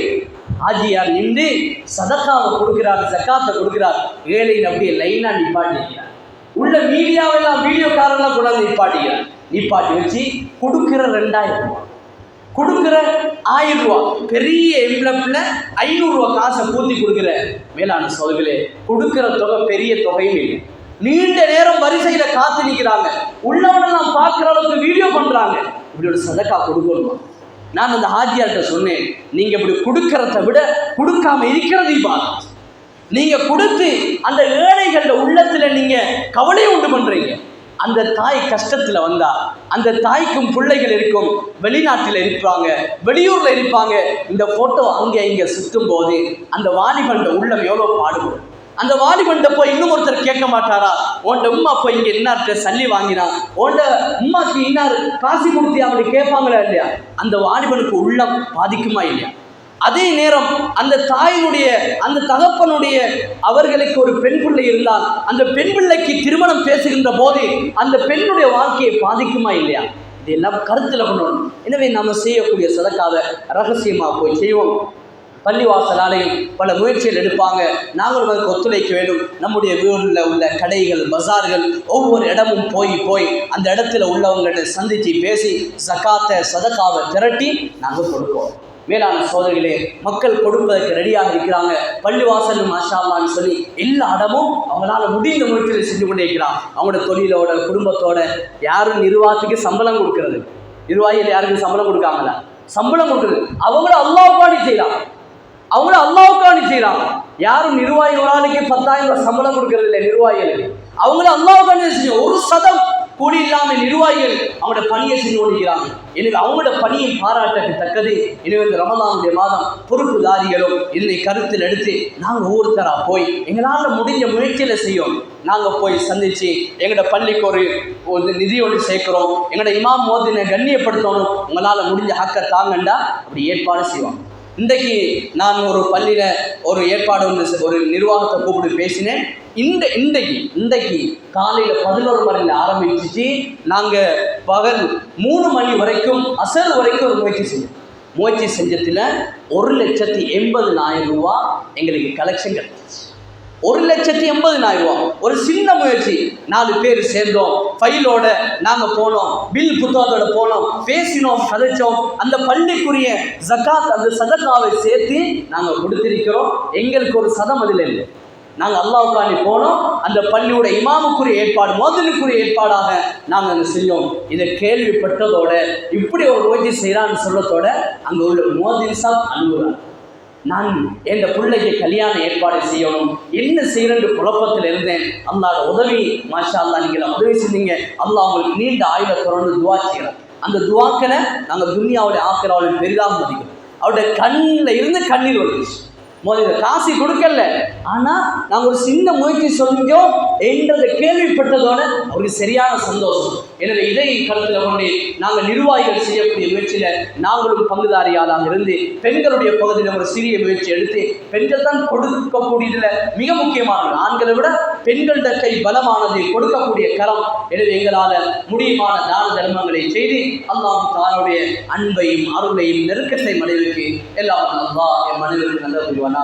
ஆஜியார் நின்று சதக்காவை கொடுக்கிறார், ஜக்காத்தை கொடுக்கிறார், ஏழையின் அப்படியே லைனா நிப்பாட்டிக்கிறார். உள்ள மீடியாவெல்லாம் வீடியோக்காரெல்லாம் கொண்டாந்து நிப்பாட்டி வச்சு கொடுக்கிற 2000 ரூபா, கொடுக்குற 1000 ரூபா, பெரிய எம்ப்ளப்ல 500 ரூபா காசை பூத்தி கொடுக்குற மேலான சோதர்களே, கொடுக்குற தொகை பெரிய தொகையும் இல்லை. நீண்ட நேரம் வரிசையில காத்து நிற்கிறாங்க, உள்ளவனெல்லாம் பார்க்குற அளவுக்கு வீடியோ பண்றாங்க. இப்படி ஒரு சதக்கா கொடுக்கணுமா? நான் அந்த ஹாஜியார்கிட்ட சொன்னேன், நீங்க இப்படி கொடுக்கறத விட கொடுக்காம இருக்கிறது இபாதத். நீங்க கொடுத்து அந்த ஏழைகள உள்ளத்துல நீங்க கவலையை உண்டு பண்றீங்க. அந்த தாய் கஷ்டத்தில் வந்தா, அந்த தாய்க்கும் பிள்ளைகள் இருக்கும், வெளிநாட்டில் இருப்பாங்க, வெளியூரில் இருப்பாங்க. இந்த ஃபோட்டோ அங்கே இங்கே சுற்றும் போது அந்த வாலிபண்ட உள்ளம் எவ்வளோ பாடுபடும். அந்த வாலிபண்ட போய் இன்னும் ஒருத்தர் கேட்க மாட்டாரா, உன்ட உம்மா போய் இங்கே இன்னார்கிட்ட சல்லி வாங்கினா, உன்ட உம்மாக்கு இன்னார் காசு கொடுத்து அப்படி கேட்பாங்களா இல்லையா? அந்த வாலிபனுக்கு உள்ளம் பாதிக்குமா இல்லையா? அதே நேரம் அந்த தாயினுடைய அந்த தகப்பனுடைய அவர்களுக்கு ஒரு பெண் பிள்ளை இருந்தால் அந்த பெண் பிள்ளைக்கு திருமணம் பேசுகின்ற போது அந்த பெண்ணுடைய வாழ்க்கையை பாதிக்குமா இல்லையா? இதெல்லாம் கருத்தில் கொள்ளணும். எனவே நாம் செய்யக்கூடிய சதக்காவை ரகசியமாக போய் செய்வோம். பள்ளிவாசலாலையும் பல முயற்சிகள் எடுப்பாங்க, நாங்களும் அதுக்கு ஒத்துழைக்க வேண்டும். நம்முடைய ஊரில் உள்ள கடைகள், பஜார்கள், ஒவ்வொரு இடமும் போய் அந்த இடத்துல உள்ளவங்கள்ட்ட சந்தித்து பேசி ஜகாத்தை சதக்காவை திரட்டி நாங்கள் கொடுப்போம். மேலான சோதரிகளே, மக்கள் கொடுப்பதற்கு ரெடியாக இருக்கிறாங்க. பள்ளிவாசல் மாஷா அல்லாஹ்னு சொல்லி எல்லா இடமும் அவங்களால முடிந்த முயற்சியில் செஞ்சு கொண்டே இருக்கிறாங்க. அவங்களோட தொழிலோட குடும்பத்தோட. யாரும் நிர்வாகத்துக்கு சம்பளம் கொடுக்கறது, நிர்வாகிகள் யாருக்கு சம்பளம் கொடுக்காங்களா? சம்பளம் கொடுக்குறது அவங்களும் அல்லாஹ்வுக்காண்டி செய்யலாம், அவங்களும் அல்லாஹ்வுக்காண்டி செய்யலாம். யாரும் நிர்வாகி ஒரு ஆளுக்கு 10,000 ரூபாய் சம்பளம் கொடுக்கறது இல்லை. நிர்வாகிகளுக்கு அவங்களும் அல்லாஹ்வுக்காண்டி செஞ்சு 1% கூலி இல்லாமல் நிர்வாகிகள் அவங்களோட பணியை செஞ்சு கொண்டிருக்கிறாங்க. எனவே அவங்களோட பணியை பாராட்டத்தக்கது. எனவே இந்த ரமலானுடைய மாதம் பொறுப்புதாரிகளும் இதனை கருத்தில் எடுத்து நாங்கள் ஒவ்வொருத்தராக போய் எங்களால் முடிஞ்ச முயற்சியில் செய்யும். நாங்கள் போய் சந்தித்து எங்களோட பள்ளிக்கு ஒரு நிதியோடு சேர்க்குறோம், எங்களோட இமாம் மோதினை கண்ணியப்படுத்தணும், உங்களால் முடிஞ்ச ஹக்கை தாங்கண்டா அப்படி ஏற்பாடு செய்வோம். இன்றைக்கு நான் ஒரு பள்ளியில் ஒரு ஏற்பாடு ஒரு நிர்வாகத்தை கூப்பிட்டு பேசினேன். இன்றைக்கு காலையில் 11 மணியில் ஆரம்பிச்சு நாங்கள் பகல் 3 மணி வரைக்கும் அசர் வரைக்கும் ஒரு முயற்சி செஞ்சதில் 1,80,000 ரூபா எங்களுக்கு கலெக்ஷன் கிடைச்சிச்சு. 1,80,000 ரூபா ஒரு சின்ன முயற்சி. 4 பேர் சேர்ந்தோம், ஃபைலோட நாங்கள் போனோம், பில் புத்தகத்தோட போனோம், பேசினோம், கதைச்சோம். அந்த பள்ளிக்குரிய ஜகாத் அந்த சதக்காவை சேர்த்து நாங்கள் கொடுத்திருக்கிறோம். எங்களுக்கு ஒரு சதம் அதில் இல்லை. நாங்கள் அல்லாஹ்வுக்காண்டி போனோம். அந்த பள்ளியோட இமாமுக்குரிய ஏற்பாடு, மோதலுக்குரிய ஏற்பாடாக நாங்கள் அங்கே செஞ்சோம். இதை கேள்விப்பட்டதோட இப்படி ஒரு முயற்சி செய்கிறான்னு சொல்லத்தோட அங்கே உள்ள மோதின் சாப் அனுப்புகிறார். நான் என் பிள்ளைக்கு கல்யாண ஏற்பாடு செய்யணும், என்ன செய்யறது குழப்பத்தில் இருந்தேன். அல்லாஹ் உதவி, மாஷா அல்லாஹ் நீங்கள் உதவி செஞ்சீங்க, அல்லாஹ் உங்களுக்கு நீண்ட ஆயுளை தொடர்ந்து துவா செய்கிறோம். அந்த துவாக்களை நாங்கள் துன்யாவுடைய ஆக்கிராவுடைய பெரிதாக மதிக்கிறோம். அவருடைய கண்ணில் இருந்து கண்ணீர் வந்துச்சு. முதல்ல காசு கொடுக்கல, ஆனால் நாங்கள் ஒரு சின்ன முயற்சி செஞ்சோம் என்றதை கேள்விப்பட்டதோட அவருக்கு சரியான சந்தோஷம். எனவே இதை கருத்தில் கொண்டு நாங்கள் நிர்வாகிகள் செய்யக்கூடிய முயற்சியில் நாங்களும் பங்குதாரியாளாக இருந்து பெண்களுடைய பகுதியில் ஒரு சிறிய முயற்சி எடுத்து, பெண்கள் தான் கொடுக்கக்கூடியதில் மிக முக்கியமானது. ஆண்களை விட பெண்களோட கை பலமானது, கொடுக்கக்கூடிய கரம். எனவே எங்களால் முடியுமான தான தர்மங்களை செய்து அல்லாஹ் தஆலாவுடைய அன்பையும் அருளையும் நெருக்கத்தை மனைவிக்கு எல்லாம் அல்லாஹ் என் மனைவிற்கு நல்ல புரிவானாக.